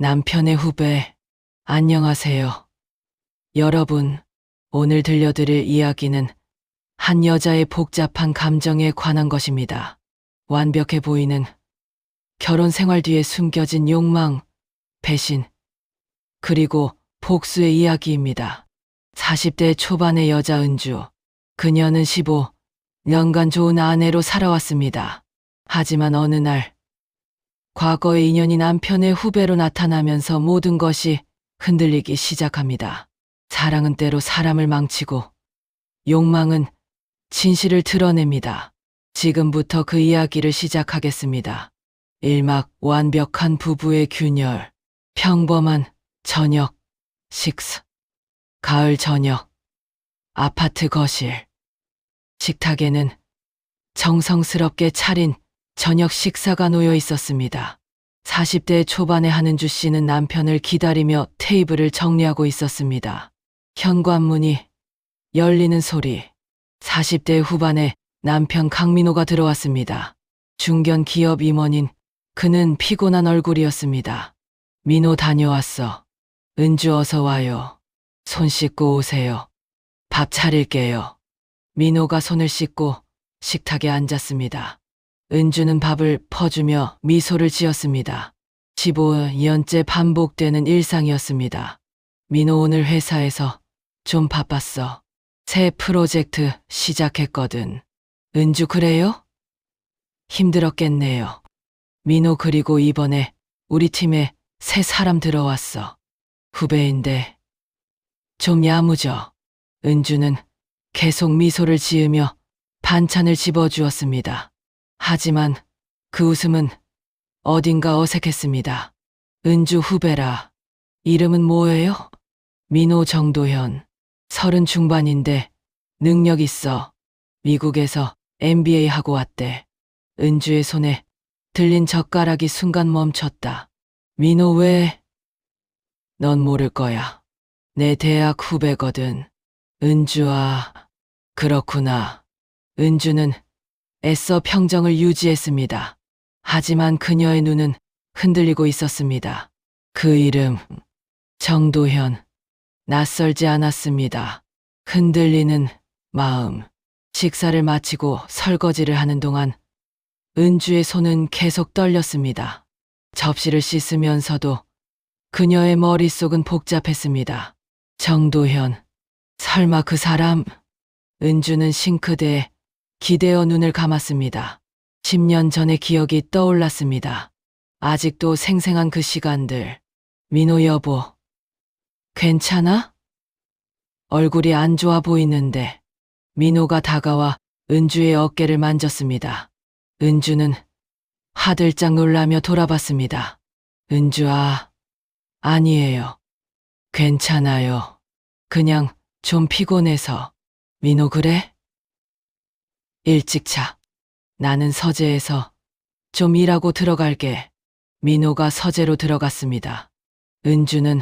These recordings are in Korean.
남편의 후배, 안녕하세요. 여러분, 오늘 들려드릴 이야기는 한 여자의 복잡한 감정에 관한 것입니다. 완벽해 보이는 결혼 생활 뒤에 숨겨진 욕망, 배신, 그리고 복수의 이야기입니다. 40대 초반의 여자 은주. 그녀는 15년간 좋은 아내로 살아왔습니다. 하지만 어느 날, 과거의 인연이 남편의 후배로 나타나면서 모든 것이 흔들리기 시작합니다. 사랑은 때로 사람을 망치고, 욕망은 진실을 드러냅니다. 지금부터 그 이야기를 시작하겠습니다. 1막 완벽한 부부의 균열. 평범한 저녁, 식사. 가을 저녁, 아파트 거실. 식탁에는 정성스럽게 차린 저녁 식사가 놓여 있었습니다. 40대 초반의 한은주 씨는 남편을 기다리며 테이블을 정리하고 있었습니다. 현관문이 열리는 소리. 40대 후반의 남편 강민호가 들어왔습니다. 중견 기업 임원인 그는 피곤한 얼굴이었습니다. 민호 다녀왔어. 은주 어서 와요. 손 씻고 오세요. 밥 차릴게요. 민호가 손을 씻고 식탁에 앉았습니다. 은주는 밥을 퍼주며 미소를 지었습니다. 15년째 반복되는 일상이었습니다. 민호 오늘 회사에서 좀 바빴어. 새 프로젝트 시작했거든. 은주 그래요? 힘들었겠네요. 민호 그리고 이번에 우리 팀에 새 사람 들어왔어. 후배인데 좀 야무져. 은주는 계속 미소를 지으며 반찬을 집어주었습니다. 하지만 그 웃음은 어딘가 어색했습니다. 은주 후배라. 이름은 뭐예요? 민호 정도현. 30 중반인데 능력 있어. 미국에서 MBA 하고 왔대. 은주의 손에 들린 젓가락이 순간 멈췄다. 민호 왜? 넌 모를 거야. 내 대학 후배거든. 은주아. 그렇구나. 은주는 애써 평정을 유지했습니다. 하지만 그녀의 눈은 흔들리고 있었습니다. 그 이름, 정도현. 낯설지 않았습니다. 흔들리는 마음. 식사를 마치고 설거지를 하는 동안 은주의 손은 계속 떨렸습니다. 접시를 씻으면서도 그녀의 머릿속은 복잡했습니다. 정도현. 설마 그 사람? 은주는 싱크대에 기대어 눈을 감았습니다. 10년 전의 기억이 떠올랐습니다. 아직도 생생한 그 시간들. 민호 여보. 괜찮아? 얼굴이 안 좋아 보이는데. 민호가 다가와 은주의 어깨를 만졌습니다. 은주는 화들짝 놀라며 돌아봤습니다. 은주아. 아니에요. 괜찮아요. 그냥 좀 피곤해서. 민호 그래? 일찍 자. 나는 서재에서 좀 일하고 들어갈게. 민호가 서재로 들어갔습니다. 은주는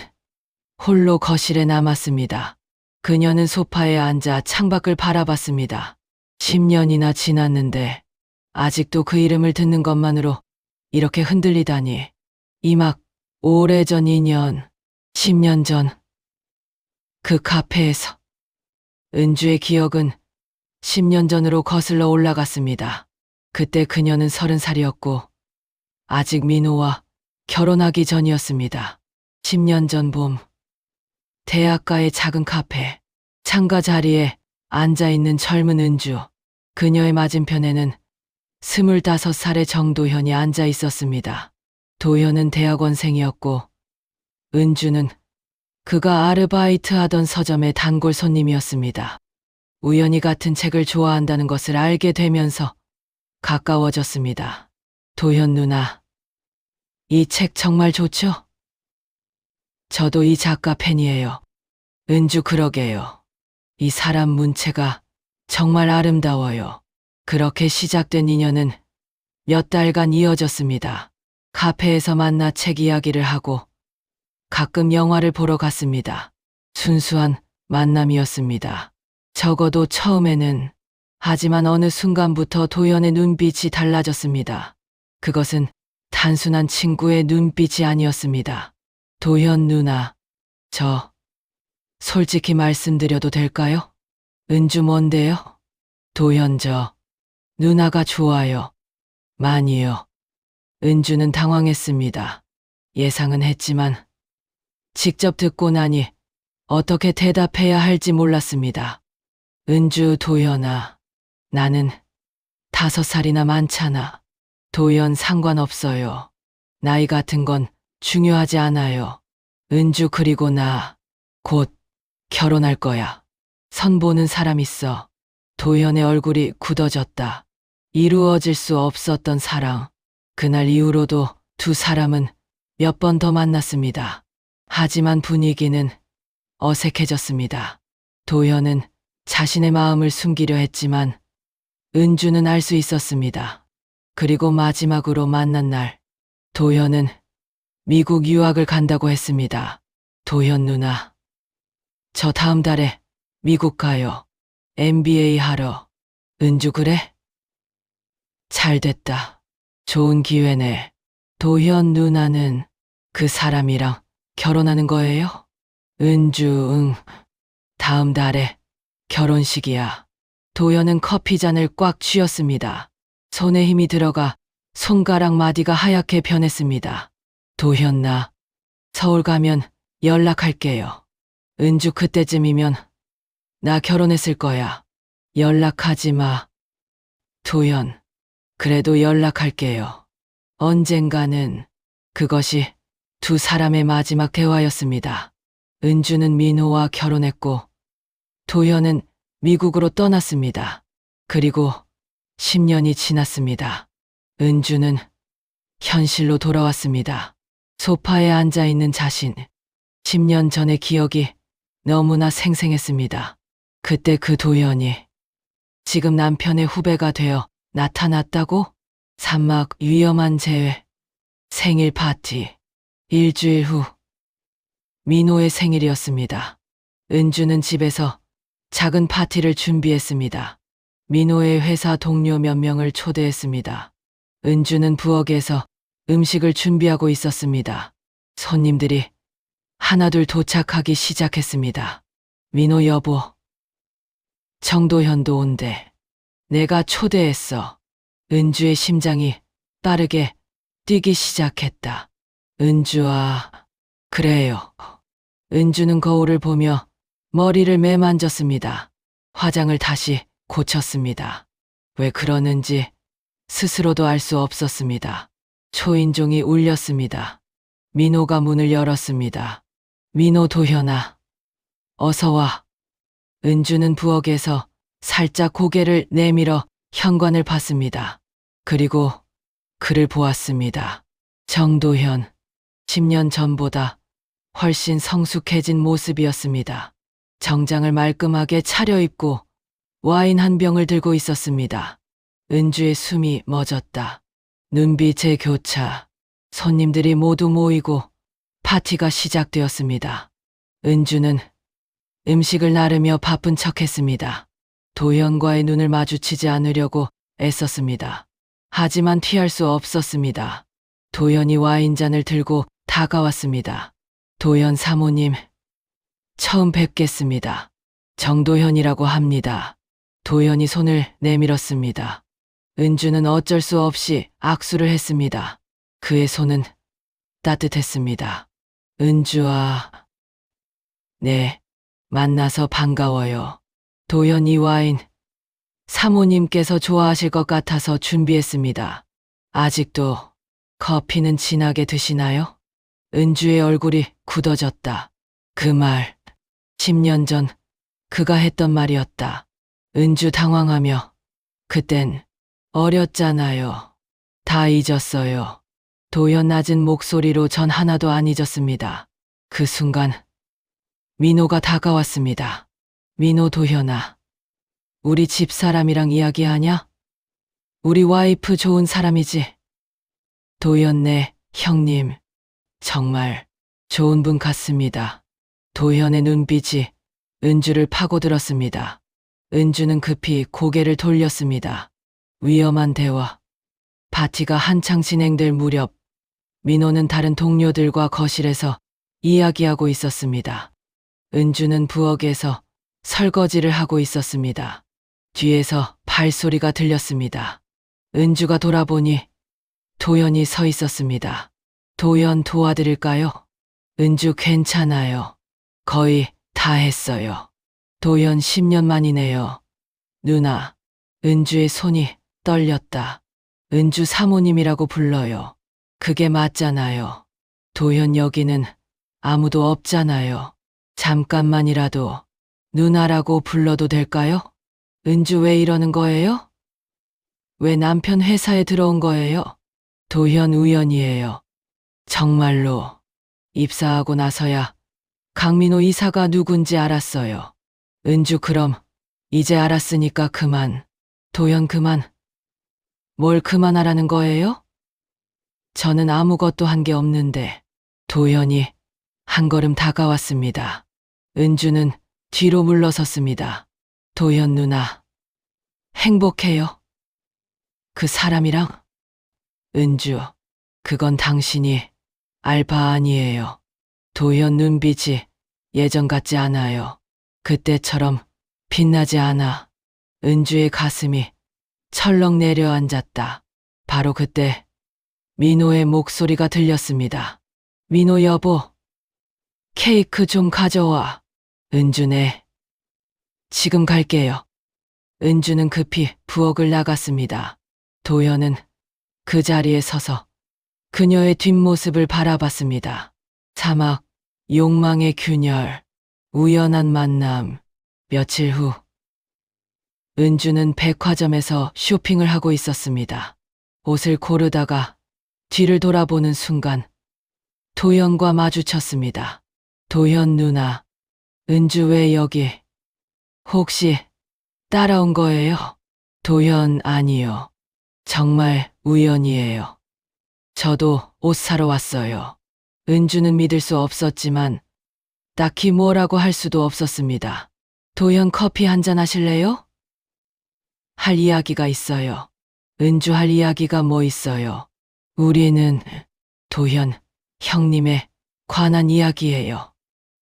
홀로 거실에 남았습니다. 그녀는 소파에 앉아 창밖을 바라봤습니다. 10년이나 지났는데 아직도 그 이름을 듣는 것만으로 이렇게 흔들리다니. 이막 오래전 인연. 10년 전 그 카페에서. 은주의 기억은 10년 전으로 거슬러 올라갔습니다. 그때 그녀는 30살이었고 아직 민호와 결혼하기 전이었습니다. 10년 전 봄. 대학가의 작은 카페. 창가 자리에 앉아있는 젊은 은주. 그녀의 맞은편에는 25살의 정도현이 앉아 있었습니다. 도현은 대학원생이었고 은주는 그가 아르바이트 하던 서점의 단골 손님이었습니다. 우연히 같은 책을 좋아한다는 것을 알게 되면서 가까워졌습니다. 도현 누나, 이 책 정말 좋죠? 저도 이 작가 팬이에요. 은주 그러게요. 이 사람 문체가 정말 아름다워요. 그렇게 시작된 인연은 몇 달간 이어졌습니다. 카페에서 만나 책 이야기를 하고 가끔 영화를 보러 갔습니다. 순수한 만남이었습니다. 적어도 처음에는. 하지만 어느 순간부터 도연의 눈빛이 달라졌습니다. 그것은 단순한 친구의 눈빛이 아니었습니다. 도현 누나, 저 솔직히 말씀드려도 될까요? 은주 뭔데요? 도현 저 누나가 좋아요. 많이요. 은주는 당황했습니다. 예상은 했지만 직접 듣고 나니 어떻게 대답해야 할지 몰랐습니다. 은주 도현아, 나는 5살이나 많잖아. 도현 상관없어요. 나이 같은 건 중요하지 않아요. 은주 그리고 나 곧 결혼할 거야. 선보는 사람 있어. 도현의 얼굴이 굳어졌다. 이루어질 수 없었던 사랑. 그날 이후로도 두 사람은 몇 번 더 만났습니다. 하지만 분위기는 어색해졌습니다. 도현은 자신의 마음을 숨기려 했지만 은주는 알 수 있었습니다. 그리고 마지막으로 만난 날, 도현은 미국 유학을 간다고 했습니다. 도현 누나, 저 다음 달에 미국 가요. MBA 하러. 은주 그래? 잘 됐다. 좋은 기회네. 도현 누나는 그 사람이랑 결혼하는 거예요? 은주, 응. 다음 달에 결혼식이야. 도현은 커피잔을 꽉 쥐었습니다. 손에 힘이 들어가 손가락 마디가 하얗게 변했습니다. 도현 나 서울 가면 연락할게요. 은주 그때쯤이면 나 결혼했을 거야. 연락하지 마. 도현, 그래도 연락할게요. 언젠가는. 그것이 두 사람의 마지막 대화였습니다. 은주는 민호와 결혼했고 도현은 미국으로 떠났습니다. 그리고 10년이 지났습니다. 은주는 현실로 돌아왔습니다. 소파에 앉아있는 자신. 10년 전의 기억이 너무나 생생했습니다. 그때 그 도현이 지금 남편의 후배가 되어 나타났다고? 산막 위험한 재회. 생일 파티. 일주일 후. 민호의 생일이었습니다. 은주는 집에서 작은 파티를 준비했습니다. 민호의 회사 동료 몇 명을 초대했습니다. 은주는 부엌에서 음식을 준비하고 있었습니다. 손님들이 하나둘 도착하기 시작했습니다. 민호 여보, 정도현도 온대. 내가 초대했어. 은주의 심장이 빠르게 뛰기 시작했다. 은주아, 그래요. 은주는 거울을 보며 머리를 매만졌습니다. 화장을 다시 고쳤습니다. 왜 그러는지 스스로도 알 수 없었습니다. 초인종이 울렸습니다. 민호가 문을 열었습니다. 민호 도현아, 어서 와. 은주는 부엌에서 살짝 고개를 내밀어 현관을 봤습니다. 그리고 그를 보았습니다. 정도현, 10년 전보다 훨씬 성숙해진 모습이었습니다. 정장을 말끔하게 차려입고 와인 한 병을 들고 있었습니다. 은주의 숨이 멎었다. 눈빛의 교차. 손님들이 모두 모이고 파티가 시작되었습니다. 은주는 음식을 나르며 바쁜 척했습니다. 도현과의 눈을 마주치지 않으려고 애썼습니다. 하지만 피할 수 없었습니다. 도현이 와인잔을 들고 다가왔습니다. 도현 사모님, 처음 뵙겠습니다. 정도현이라고 합니다. 도현이 손을 내밀었습니다. 은주는 어쩔 수 없이 악수를 했습니다. 그의 손은 따뜻했습니다. 은주아, 네, 만나서 반가워요. 도현 이 와인, 사모님께서 좋아하실 것 같아서 준비했습니다. 아직도 커피는 진하게 드시나요? 은주의 얼굴이 굳어졌다. 그 말, 10년 전 그가 했던 말이었다. 은주 당황하며, 그땐 어렸잖아요. 다 잊었어요. 도현 낮은 목소리로 전 하나도 안 잊었습니다. 그 순간 민호가 다가왔습니다. 민호 도현아, 우리 집사람이랑 이야기하냐? 우리 와이프 좋은 사람이지? 도현 네, 형님. 정말 좋은 분 같습니다. 도현의 눈빛이 은주를 파고들었습니다. 은주는 급히 고개를 돌렸습니다. 위험한 대화. 파티가 한창 진행될 무렵 민호는 다른 동료들과 거실에서 이야기하고 있었습니다. 은주는 부엌에서 설거지를 하고 있었습니다. 뒤에서 발소리가 들렸습니다. 은주가 돌아보니 도연이 서 있었습니다. 도연 도와드릴까요? 은주 괜찮아요. 거의 다 했어요. 도연 10년 만이네요. 누나. 은주의 손이 떨렸다. 은주 사모님이라고 불러요. 그게 맞잖아요. 도연 여기는 아무도 없잖아요. 잠깐만이라도 누나라고 불러도 될까요? 은주 왜 이러는 거예요? 왜 남편 회사에 들어온 거예요? 도연 우연이에요. 정말로 입사하고 나서야 강민호 이사가 누군지 알았어요. 은주 그럼 이제 알았으니까 그만. 도연 그만. 뭘 그만하라는 거예요? 저는 아무것도 한 게 없는데. 도연이 한 걸음 다가왔습니다. 은주는 뒤로 물러섰습니다. 도연 누나. 행복해요? 그 사람이랑? 은주. 그건 당신이 알 바 아니에요. 도연 눈빛이 예전 같지 않아요. 그때처럼 빛나지 않아. 은주의 가슴이 철렁 내려앉았다. 바로 그때 민호의 목소리가 들렸습니다. 민호 여보, 케이크 좀 가져와. 은주네. 지금 갈게요. 은주는 급히 부엌을 나갔습니다. 도연은 그 자리에 서서 그녀의 뒷모습을 바라봤습니다. 사막, 욕망의 균열, 우연한 만남. 며칠 후 은주는 백화점에서 쇼핑을 하고 있었습니다. 옷을 고르다가 뒤를 돌아보는 순간 도연과 마주쳤습니다. 도연 누나, 은주 왜 여기? 혹시 따라온 거예요? 도연 아니요. 정말 우연이에요. 저도 옷 사러 왔어요. 은주는 믿을 수 없었지만 딱히 뭐라고 할 수도 없었습니다. 도연 커피 한잔 하실래요? 할 이야기가 있어요. 은주 할 이야기가 뭐 있어요? 우리는 도연 형님에 관한 이야기예요.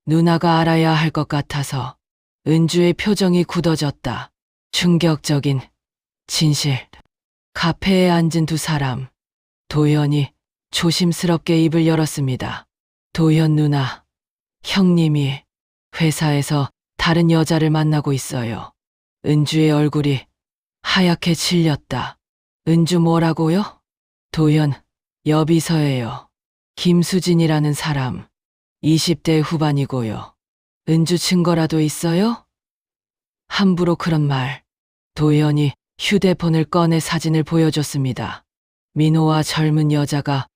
누나가 알아야 할 것 같아서. 은주의 표정이 굳어졌다. 충격적인 진실. 카페에 앉은 두 사람. 도연이 조심스럽게 입을 열었습니다. 도연 누나, 형님이 회사에서 다른 여자를 만나고 있어요. 은주의 얼굴이 하얗게 질렸다. 은주 뭐라고요? 도연, 여비서예요. 김수진이라는 사람. 20대 후반이고요. 은주 증거라도 있어요? 함부로 그런 말. 도연이 휴대폰을 꺼내 사진을 보여줬습니다. 민호와 젊은 여자가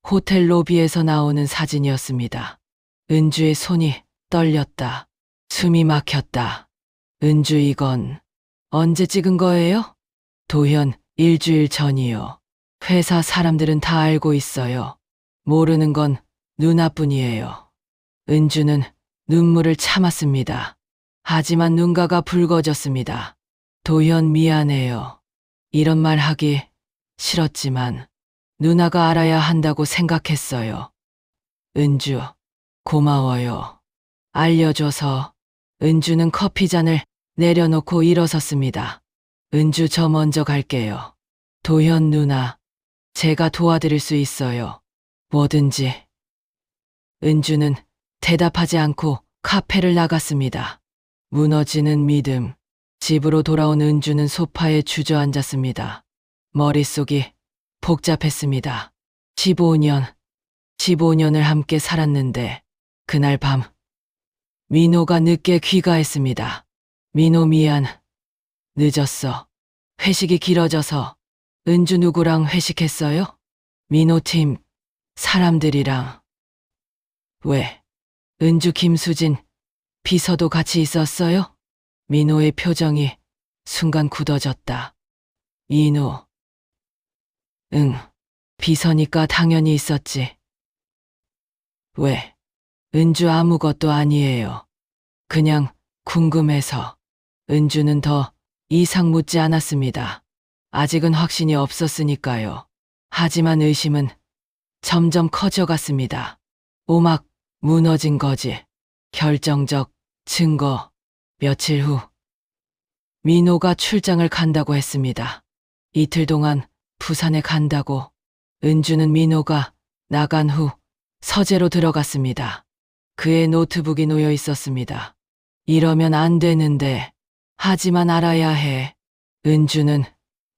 호텔 로비에서 나오는 사진이었습니다. 은주의 손이 떨렸다. 숨이 막혔다. 은주 이건 언제 찍은 거예요? 도연, 일주일 전이요. 회사 사람들은 다 알고 있어요. 모르는 건 누나뿐이에요. 은주는 눈물을 참았습니다. 하지만 눈가가 붉어졌습니다. 도연 미안해요. 이런 말 하기 싫었지만 누나가 알아야 한다고 생각했어요. 은주, 고마워요. 알려줘서. 은주는 커피잔을 내려놓고 일어섰습니다. 은주 저 먼저 갈게요. 도연 누나, 제가 도와드릴 수 있어요. 뭐든지. 은주는 대답하지 않고 카페를 나갔습니다. 무너지는 믿음. 집으로 돌아온 은주는 소파에 주저앉았습니다. 머릿속이 복잡했습니다. 15년을 함께 살았는데 그날 밤 민호가 늦게 귀가했습니다. 민호 미안. 늦었어. 회식이 길어져서. 은주 누구랑 회식했어요? 민호 팀 사람들이랑. 왜? 은주 김수진 비서도 같이 있었어요? 민호의 표정이 순간 굳어졌다. 민호. 응. 비서니까 당연히 있었지. 왜? 은주 아무것도 아니에요. 그냥 궁금해서. 은주는 더 이상 묻지 않았습니다. 아직은 확신이 없었으니까요. 하지만 의심은 점점 커져갔습니다. 오막 무너진 거지. 결정적 증거. 며칠 후 민호가 출장을 간다고 했습니다. 이틀 동안 부산에 간다고. 은주는 민호가 나간 후 서재로 들어갔습니다. 그의 노트북이 놓여 있었습니다. 이러면 안 되는데. 하지만 알아야 해. 은주는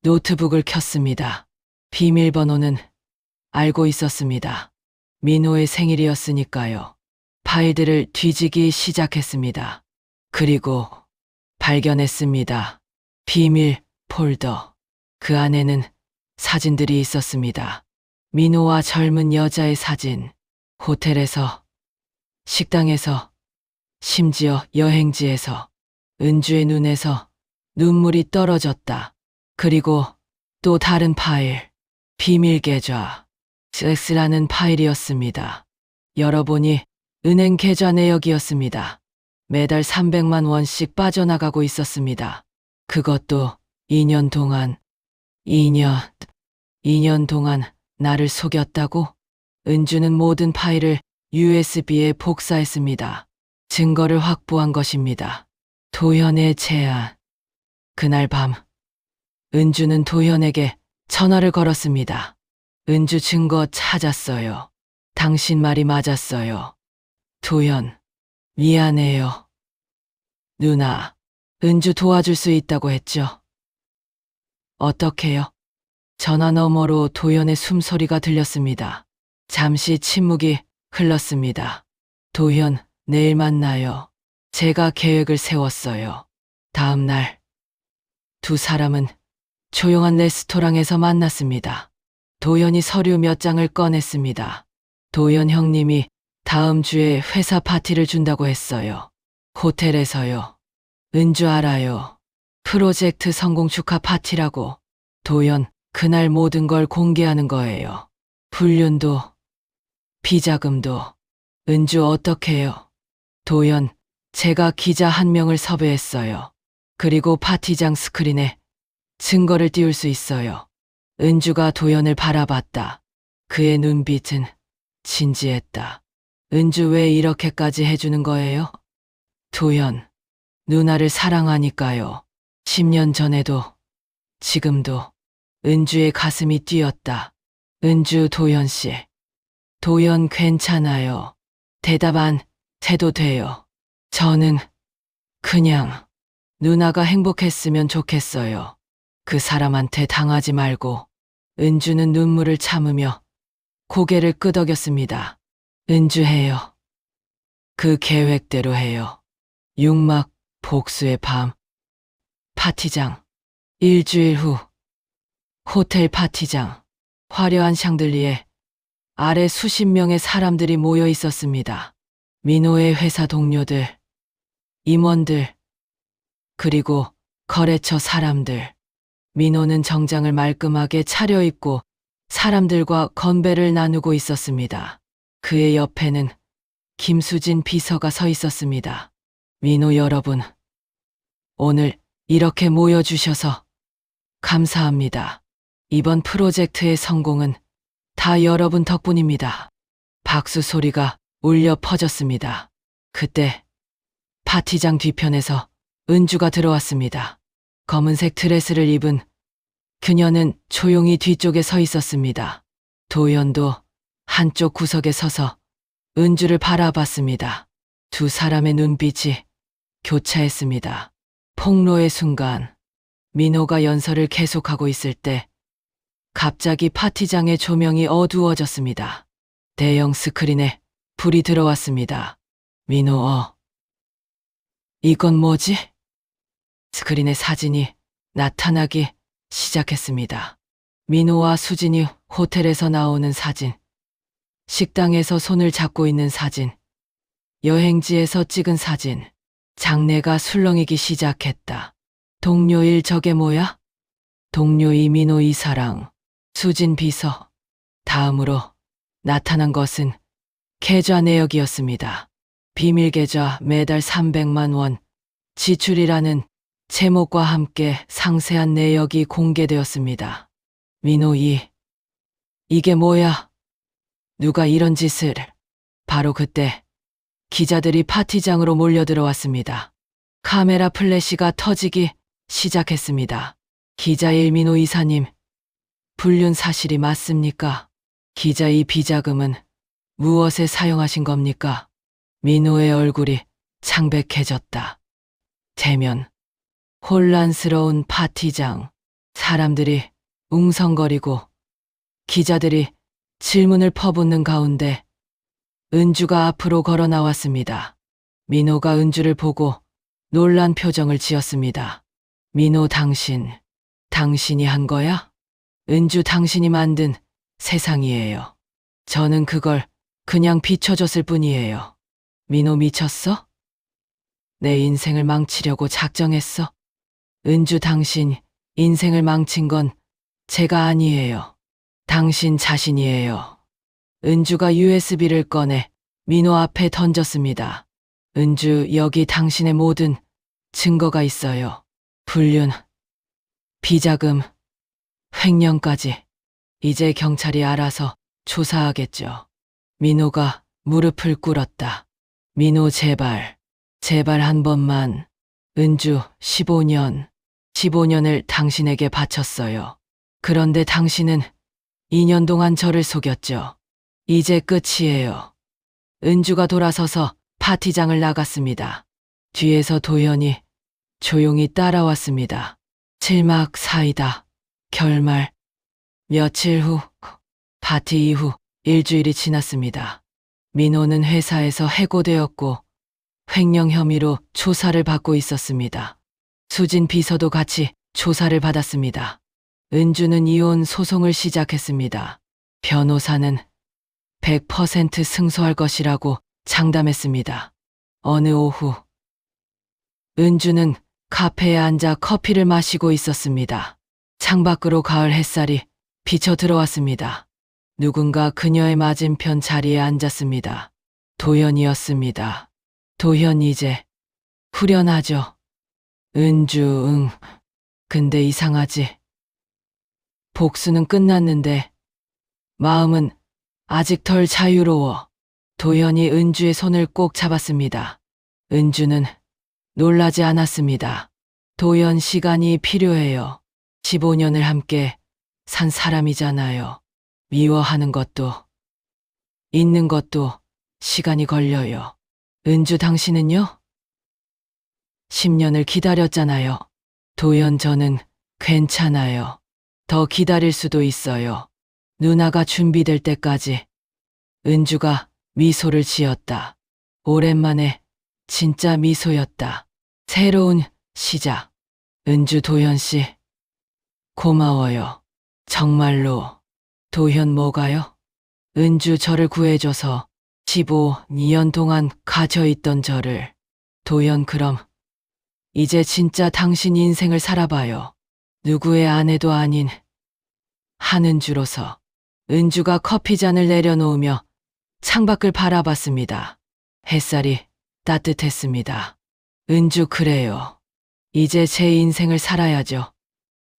노트북을 켰습니다. 비밀번호는 알고 있었습니다. 민호의 생일이었으니까요. 파일들을 뒤지기 시작했습니다. 그리고 발견했습니다. 비밀 폴더. 그 안에는 사진들이 있었습니다. 민호와 젊은 여자의 사진. 호텔에서, 식당에서, 심지어 여행지에서. 은주의 눈에서 눈물이 떨어졌다. 그리고 또 다른 파일. 비밀 계좌. X라는 파일이었습니다. 열어보니 은행 계좌 내역이었습니다. 매달 300만 원씩 빠져나가고 있었습니다. 그것도 2년 동안. 2년 동안 나를 속였다고? 은주는 모든 파일을 USB에 복사했습니다. 증거를 확보한 것입니다. 도현의 제안. 그날 밤 은주는 도현에게 전화를 걸었습니다. 은주 증거 찾았어요. 당신 말이 맞았어요. 도현, 미안해요. 누나, 은주 도와줄 수 있다고 했죠? 어떻게요? 전화 너머로 도현의 숨소리가 들렸습니다. 잠시 침묵이 흘렀습니다. 도현, 내일 만나요. 제가 계획을 세웠어요. 다음 날 두 사람은 조용한 레스토랑에서 만났습니다. 도현이 서류 몇 장을 꺼냈습니다. 도현 형님이 다음 주에 회사 파티를 준다고 했어요. 호텔에서요. 은주 알아요. 프로젝트 성공 축하 파티라고. 도현, 그날 모든 걸 공개하는 거예요. 불륜도, 비자금도. 은주 어떡해요? 도현, 제가 기자 한 명을 섭외했어요. 그리고 파티장 스크린에 증거를 띄울 수 있어요. 은주가 도현을 바라봤다. 그의 눈빛은 진지했다. 은주 왜 이렇게까지 해주는 거예요? 도현, 누나를 사랑하니까요. 10년 전에도, 지금도. 은주의 가슴이 뛰었다. 은주 도현 씨. 도현 괜찮아요. 대답 안 해도 돼요. 저는 그냥 누나가 행복했으면 좋겠어요. 그 사람한테 당하지 말고. 은주는 눈물을 참으며 고개를 끄덕였습니다. 은주 해요. 그 계획대로 해요. 육막 복수의 밤. 파티장. 일주일 후. 호텔 파티장. 화려한 샹들리에 아래 수십 명의 사람들이 모여 있었습니다. 민호의 회사 동료들, 임원들, 그리고 거래처 사람들. 민호는 정장을 말끔하게 차려입고 사람들과 건배를 나누고 있었습니다. 그의 옆에는 김수진 비서가 서 있었습니다. 민호 여러분, 오늘 이렇게 모여주셔서 감사합니다. 이번 프로젝트의 성공은 다 여러분 덕분입니다. 박수 소리가 울려 퍼졌습니다. 그때 파티장 뒤편에서 은주가 들어왔습니다. 검은색 드레스를 입은 그녀는 조용히 뒤쪽에 서 있었습니다. 도현도 한쪽 구석에 서서 은주를 바라봤습니다. 두 사람의 눈빛이 교차했습니다. 폭로의 순간, 민호가 연설을 계속하고 있을 때 갑자기 파티장의 조명이 어두워졌습니다. 대형 스크린에 불이 들어왔습니다. 민호, 이건 뭐지? 스크린에 사진이 나타나기 시작했습니다. 민호와 수진이 호텔에서 나오는 사진, 식당에서 손을 잡고 있는 사진, 여행지에서 찍은 사진. 장내가 술렁이기 시작했다. 동료 1 저게 뭐야? 동료 2 민호 이사랑, 수진 비서. 다음으로 나타난 것은 계좌 내역이었습니다. 비밀 계좌 매달 300만 원 지출이라는 제목과 함께 상세한 내역이 공개되었습니다. 민호 2. 이게 뭐야? 누가 이런 짓을? 바로 그때 기자들이 파티장으로 몰려들어왔습니다. 카메라 플래시가 터지기 시작했습니다. 기자 1 민호 이사님, 불륜 사실이 맞습니까? 기자 2 비자금은 무엇에 사용하신 겁니까? 민호의 얼굴이 창백해졌다. 대면 혼란스러운 파티장. 사람들이 웅성거리고 기자들이 질문을 퍼붓는 가운데 은주가 앞으로 걸어 나왔습니다. 민호가 은주를 보고 놀란 표정을 지었습니다. 민호 당신이 한 거야? 은주 당신이 만든 세상이에요. 저는 그걸 그냥 비춰줬을 뿐이에요. 민호 미쳤어? 내 인생을 망치려고 작정했어? 은주 당신 인생을 망친 건 제가 아니에요. 당신 자신이에요. 은주가 USB를 꺼내 민호 앞에 던졌습니다. 은주, 여기 당신의 모든 증거가 있어요. 불륜, 비자금, 횡령까지. 이제 경찰이 알아서 조사하겠죠. 민호가 무릎을 꿇었다. 민호 제발 한 번만. 은주 15년을 당신에게 바쳤어요. 그런데 당신은 2년 동안 저를 속였죠. 이제 끝이에요. 은주가 돌아서서 파티장을 나갔습니다. 뒤에서 도연이 조용히 따라왔습니다. 칠막 사이다. 결말. 며칠 후, 파티 이후 일주일이 지났습니다. 민호는 회사에서 해고되었고 횡령 혐의로 조사를 받고 있었습니다. 수진 비서도 같이 조사를 받았습니다. 은주는 이혼 소송을 시작했습니다. 변호사는 100% 승소할 것이라고 장담했습니다. 어느 오후, 은주는 카페에 앉아 커피를 마시고 있었습니다. 창밖으로 가을 햇살이 비쳐 들어왔습니다. 누군가 그녀의 맞은편 자리에 앉았습니다. 도연이었습니다. 도연 이제 후련하죠? 은주, 응. 근데 이상하지. 복수는 끝났는데 마음은 아직 덜 자유로워. 도연이 은주의 손을 꼭 잡았습니다. 은주는 놀라지 않았습니다. 도연, 시간이 필요해요. 15년을 함께 산 사람이잖아요. 미워하는 것도 잊는 것도 시간이 걸려요. 은주, 당신은요? 10년을 기다렸잖아요. 도연, 저는 괜찮아요. 더 기다릴 수도 있어요. 누나가 준비될 때까지. 은주가 미소를 지었다. 오랜만에 진짜 미소였다. 새로운 시작. 은주, 도연 씨, 고마워요. 정말로. 도연, 뭐가요? 은주, 저를 구해줘서 15년 동안 갇혀있던 저를. 도연, 그럼 이제 진짜 당신 인생을 살아봐요. 누구의 아내도 아닌 한은주로서. 은주가 커피잔을 내려놓으며 창밖을 바라봤습니다. 햇살이 따뜻했습니다. 은주, 그래요. 이제 제 인생을 살아야죠.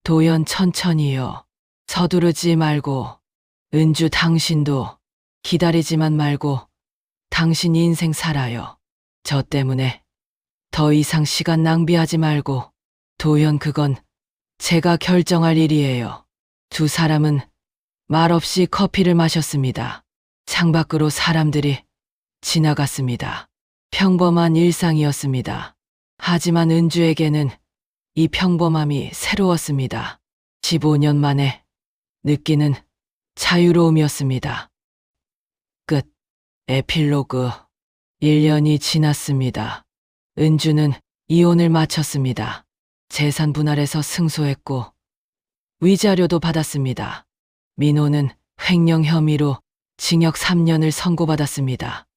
도연, 천천히요. 서두르지 말고. 은주, 당신도 기다리지만 말고 당신 인생 살아요. 저 때문에 더 이상 시간 낭비하지 말고. 도연, 그건 제가 결정할 일이에요. 두 사람은 말없이 커피를 마셨습니다. 창밖으로 사람들이 지나갔습니다. 평범한 일상이었습니다. 하지만 은주에게는 이 평범함이 새로웠습니다. 15년 만에 느끼는 자유로움이었습니다. 끝. 에필로그. 1년이 지났습니다. 은주는 이혼을 마쳤습니다. 재산 분할에서 승소했고 위자료도 받았습니다. 민호는 횡령 혐의로 징역 3년을 선고받았습니다.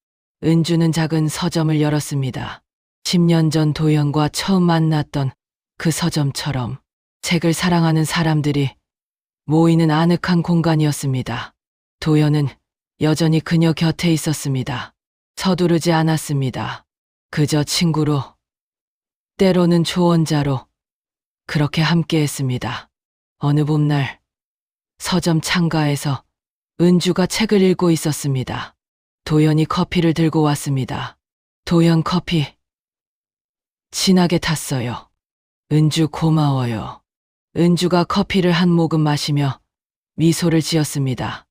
은주는 작은 서점을 열었습니다. 10년 전 도연과 처음 만났던 그 서점처럼 책을 사랑하는 사람들이 모이는 아늑한 공간이었습니다. 도연은 여전히 그녀 곁에 있었습니다. 서두르지 않았습니다. 그저 친구로, 때로는 조언자로 그렇게 함께했습니다. 어느 봄날 서점 창가에서 은주가 책을 읽고 있었습니다. 도연이 커피를 들고 왔습니다. 도연 커피. 진하게 탔어요. 은주 고마워요. 은주가 커피를 한 모금 마시며 미소를 지었습니다.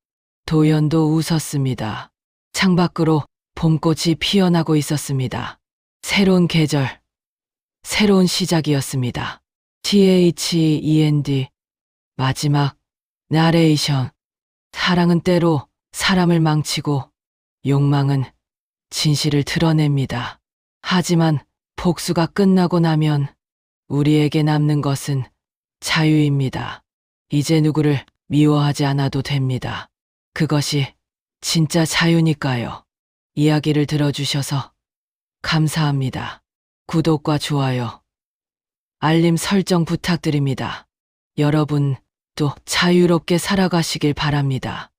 도연도 웃었습니다. 창밖으로 봄꽃이 피어나고 있었습니다. 새로운 계절, 새로운 시작이었습니다. THEND 마지막 나레이션. 사랑은 때로 사람을 망치고 욕망은 진실을 드러냅니다. 하지만 복수가 끝나고 나면 우리에게 남는 것은 자유입니다. 이제 누구를 미워하지 않아도 됩니다. 그것이 진짜 자유니까요. 이야기를 들어주셔서 감사합니다. 구독과 좋아요, 알림 설정 부탁드립니다. 여러분 또 자유롭게 살아가시길 바랍니다.